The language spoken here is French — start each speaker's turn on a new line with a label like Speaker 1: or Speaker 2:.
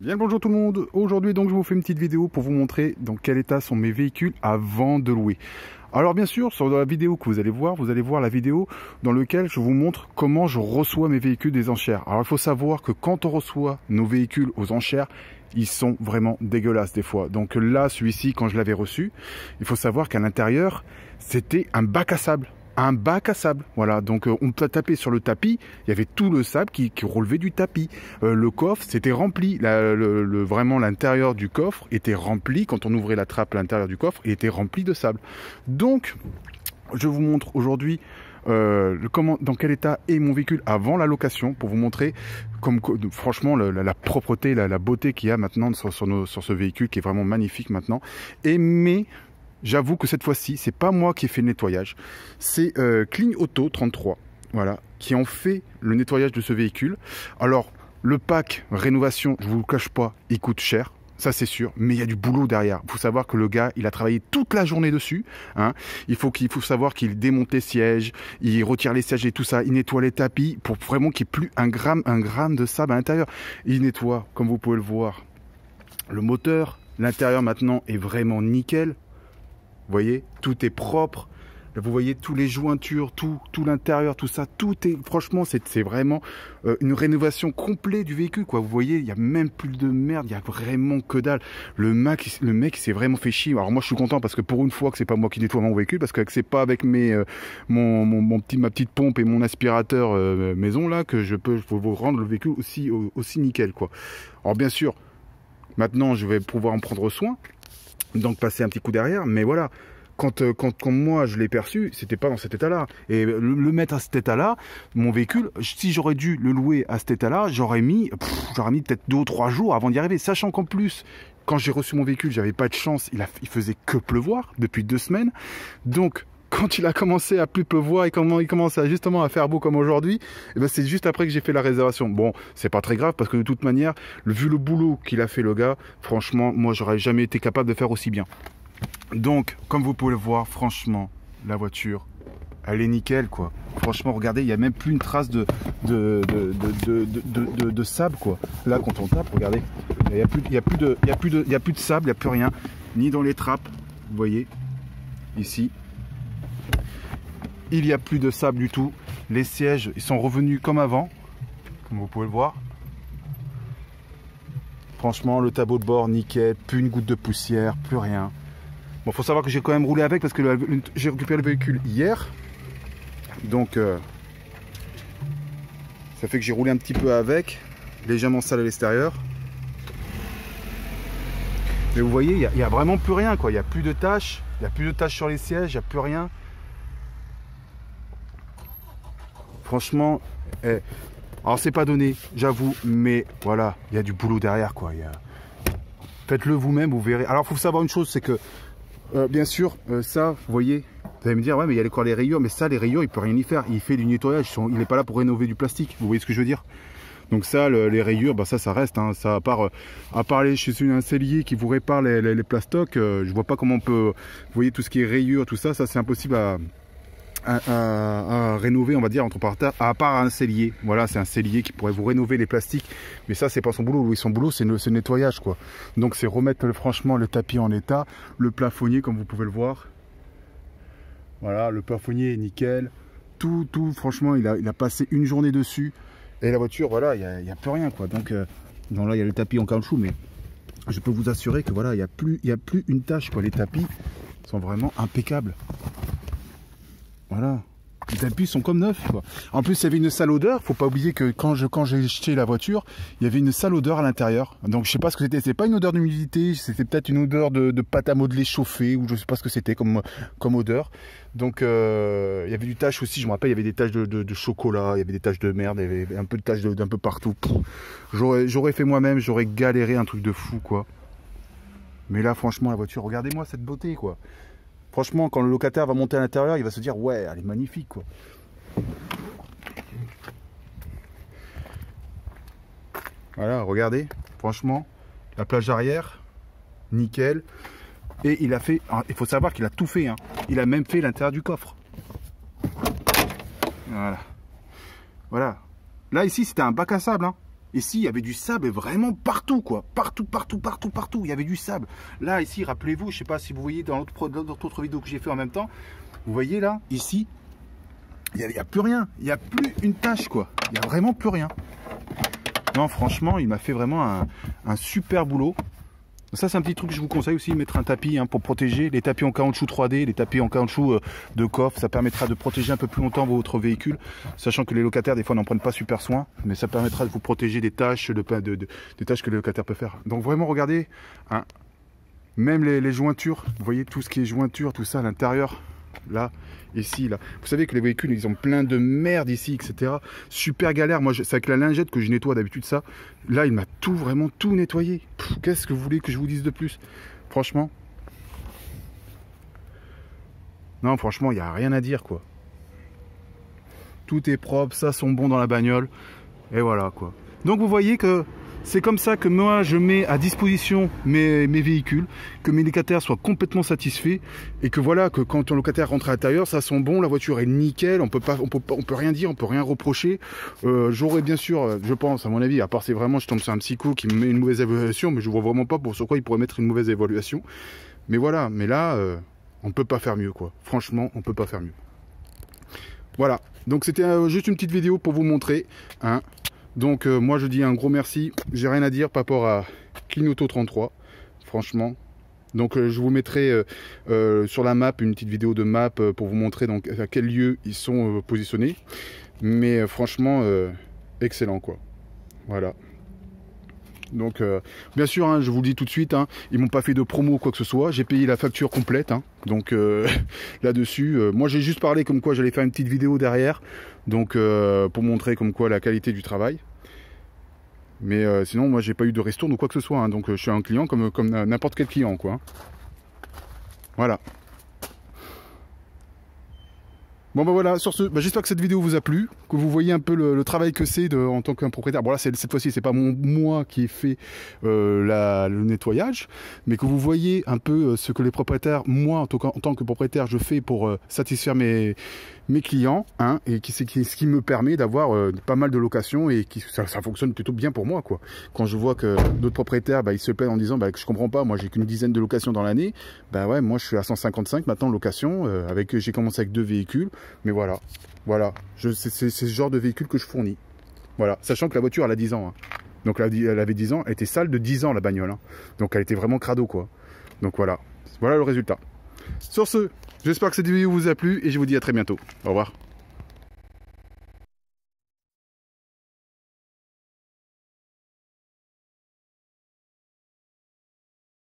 Speaker 1: Bien le bonjour tout le monde. Aujourd'hui donc je vous fais une petite vidéo pour vous montrer dans quel état sont mes véhicules avant de louer. Alors bien sûr, sur la vidéo que vous allez voir la vidéo dans laquelle je vous montre comment je reçois mes véhicules des enchères. Alors il faut savoir que quand on reçoit nos véhicules aux enchères, ils sont vraiment dégueulasses des fois. Donc là, celui-ci, quand je l'avais reçu, il faut savoir qu'à l'intérieur, c'était un bac à sable. Un bac à sable, voilà, donc on peut taper sur le tapis, il y avait tout le sable qui relevait du tapis. Le coffre, c'était rempli, vraiment l'intérieur du coffre était rempli, quand on ouvrait la trappe, l'intérieur du coffre était rempli de sable. Donc, je vous montre aujourd'hui dans quel état est mon véhicule avant la location, pour vous montrer franchement la propreté, la beauté qu'il y a maintenant sur ce véhicule qui est vraiment magnifique maintenant. Mais j'avoue que cette fois-ci, c'est pas moi qui ai fait le nettoyage, c'est Clean Auto 33, voilà, qui ont fait le nettoyage de ce véhicule. Alors, le pack rénovation, je vous le cache pas, il coûte cher, ça c'est sûr, mais il y a du boulot derrière. Il faut savoir que le gars, il a travaillé toute la journée dessus, hein. Il faut savoir qu'il démonte les sièges, il retire les sièges et tout ça, il nettoie les tapis pour vraiment qu'il n'y ait plus un gramme de sable à l'intérieur. Il nettoie, comme vous pouvez le voir, le moteur, l'intérieur maintenant est vraiment nickel. Vous voyez, tout est propre. Là, vous voyez tous les jointures, tout l'intérieur, tout ça, tout est, franchement, c'est vraiment une rénovation complète du véhicule, quoi. Vous voyez, il n'y a même plus de merde, il n'y a vraiment que dalle. Le mec, il s'est vraiment fait chier. Alors moi, je suis content parce que pour une fois que c'est pas moi qui nettoie mon véhicule, parce que c'est pas avec ma petite pompe et mon aspirateur maison là que je peux vous rendre le véhicule aussi nickel, quoi. Alors bien sûr, maintenant, je vais pouvoir en prendre soin. Donc passer un petit coup derrière, mais voilà, quand moi je l'ai perçu, c'était pas dans cet état-là. Et le mettre à cet état-là, mon véhicule, si j'aurais dû le louer à cet état-là, j'aurais mis peut-être 2 ou 3 jours avant d'y arriver. Sachant qu'en plus, quand j'ai reçu mon véhicule, j'avais pas de chance, il faisait que pleuvoir depuis 2 semaines. Donc quand il a commencé à plus pleuvoir et comment il commence justement à faire beau comme aujourd'hui, et ben c'est juste après que j'ai fait la réservation. Bon, c'est pas très grave parce que de toute manière, vu le boulot qu'il a fait le gars, franchement, moi j'aurais jamais été capable de faire aussi bien. Donc, comme vous pouvez le voir, franchement, la voiture, elle est nickel, quoi. Franchement, regardez, il n'y a même plus une trace de sable, quoi. Là, quand on tape, regardez, il n'y a plus de sable, il n'y a plus rien, ni dans les trappes, vous voyez, ici. Il n'y a plus de sable du tout. Les sièges, ils sont revenus comme avant, comme vous pouvez le voir. Franchement, le tableau de bord, nickel, plus une goutte de poussière, plus rien. Bon, faut savoir que j'ai quand même roulé avec parce que j'ai récupéré le véhicule hier. Donc, ça fait que j'ai roulé un petit peu avec, légèrement sale à l'extérieur. Mais vous voyez, il n'y a vraiment plus rien, quoi. Il n'y a plus de taches, sur les sièges, il n'y a plus rien. Franchement, alors c'est pas donné, j'avoue, mais voilà, il y a du boulot derrière, quoi. Faites-le vous-même, vous verrez. Alors, il faut savoir une chose, c'est que, bien sûr, ça, vous voyez, vous allez me dire, ouais, mais il y a encore les rayures, mais ça, les rayures, il peut rien y faire. Il fait du nettoyage, il n'est pas là pour rénover du plastique. Vous voyez ce que je veux dire? Donc ça, les rayures, bah ça reste. Hein. Ça, à part aller chez un sellier qui vous répare les plastocs, je vois pas comment on peut. Vous voyez tout ce qui est rayures, tout ça, c'est impossible à rénover, on va dire, entre parenthèses, à part un sellier. Voilà, c'est un sellier qui pourrait vous rénover les plastiques, mais ça c'est pas son boulot. Oui, son boulot c'est le nettoyage, quoi. Donc c'est remettre franchement le tapis en état, le plafonnier comme vous pouvez le voir. Voilà, le plafonnier est nickel, tout franchement il a passé une journée dessus et la voiture, voilà, il y a plus rien, quoi. Donc non, là il y a le tapis en caoutchouc, mais je peux vous assurer que voilà, il y a plus une tache, quoi. Les tapis sont vraiment impeccables. Voilà, les tapis sont comme neufs, quoi. En plus, il y avait une sale odeur. Faut pas oublier que quand j'ai jeté la voiture, il y avait une sale odeur à l'intérieur. Donc je sais pas ce que c'était. C'était pas une odeur d'humidité, c'était peut-être une odeur de pâte à modeler chauffée, ou je sais pas ce que c'était comme odeur. Donc il y avait du tache aussi. Je me rappelle, il y avait des taches de chocolat, il y avait des taches de merde, il y avait un peu de taches d'un peu partout. J'aurais fait moi-même, j'aurais galéré un truc de fou, quoi. Mais là, franchement, la voiture, regardez-moi cette beauté, quoi. Franchement, quand le locataire va monter à l'intérieur, il va se dire, ouais, elle est magnifique, quoi. Voilà, regardez, franchement, la plage arrière, nickel. Et il a fait, il faut savoir qu'il a tout fait, hein. Il a même fait l'intérieur du coffre. Voilà. Voilà. Là, ici, c'était un bac à sable, hein. Ici, il y avait du sable vraiment partout, quoi. Partout, partout, partout, partout. Il y avait du sable. Là, ici, rappelez-vous, je sais pas si vous voyez dans l'autre vidéo que j'ai fait en même temps. Vous voyez là, ici, il n'y a plus rien. Il n'y a plus une tache, quoi. Il n'y a vraiment plus rien. Non, franchement, il m'a fait vraiment un super boulot. Ça, c'est un petit truc que je vous conseille aussi, mettre un tapis pour protéger. Les tapis en caoutchouc 3D, les tapis en caoutchouc de coffre, ça permettra de protéger un peu plus longtemps votre véhicule, sachant que les locataires, des fois, n'en prennent pas super soin, mais ça permettra de vous protéger des tâches, des tâches que les locataires peuvent faire. Donc vraiment, regardez, même les jointures, vous voyez tout ce qui est jointure, tout ça à l'intérieur, là, ici, là. Vous savez que les véhicules, ils ont plein de merde ici, etc. Super galère. Moi, c'est avec la lingette que je nettoie d'habitude ça. Là, il m'a vraiment tout nettoyé. Qu'est-ce que vous voulez que je vous dise de plus? Franchement. Non, franchement, il n'y a rien à dire, quoi. Tout est propre, ça sent bon dans la bagnole. Et voilà, quoi. Donc, vous voyez que c'est comme ça que moi, je mets à disposition mes véhicules, que mes locataires soient complètement satisfaits et que voilà, que quand ton locataire rentre à l'intérieur, ça sent bon, la voiture est nickel, on peut rien dire, on peut rien reprocher. J'aurais bien sûr, je pense, à mon avis, à part c'est vraiment, je tombe sur un psycho qui me met une mauvaise évaluation, mais je vois vraiment pas sur quoi il pourrait mettre une mauvaise évaluation. Mais voilà, mais là, on peut pas faire mieux, quoi. Franchement, on peut pas faire mieux. Voilà, donc c'était juste une petite vidéo pour vous montrer, Donc moi je dis un gros merci, j'ai rien à dire par rapport à Clignoto 33, franchement. Donc je vous mettrai sur la map une petite vidéo de map pour vous montrer donc à quel lieu ils sont positionnés. Mais franchement excellent, quoi. Voilà. Donc bien sûr, je vous le dis tout de suite, ils m'ont pas fait de promo ou quoi que ce soit, j'ai payé la facture complète, donc là-dessus, moi j'ai juste parlé comme quoi j'allais faire une petite vidéo derrière, donc pour montrer comme quoi la qualité du travail. Mais sinon, moi j'ai pas eu de ristourne ou quoi que ce soit, donc je suis un client comme n'importe quel client, quoi. Voilà. Bon bah voilà, sur ce, j'espère que cette vidéo vous a plu, que vous voyez un peu le travail que c'est en tant qu'un propriétaire. Bon là, cette fois-ci, c'est pas moi qui ai fait le nettoyage, mais que vous voyez un peu ce que les propriétaires, moi en tant que propriétaire, je fais pour satisfaire mes clients, et ce qui me permet d'avoir pas mal de locations et ça fonctionne plutôt bien pour moi, quoi. Quand je vois que d'autres propriétaires, ils se plaignent en disant que je comprends pas, moi j'ai qu'une dizaine de locations dans l'année, ouais, moi je suis à 155 maintenant location, j'ai commencé avec 2 véhicules, mais voilà, c'est ce genre de véhicule que je fournis. Voilà, sachant que la voiture elle a 10 ans, donc elle avait 10 ans, elle était sale de 10 ans la bagnole, donc elle était vraiment crado, quoi. Donc voilà le résultat. Sur ce, j'espère que cette vidéo vous a plu et je vous dis à très bientôt. Au revoir.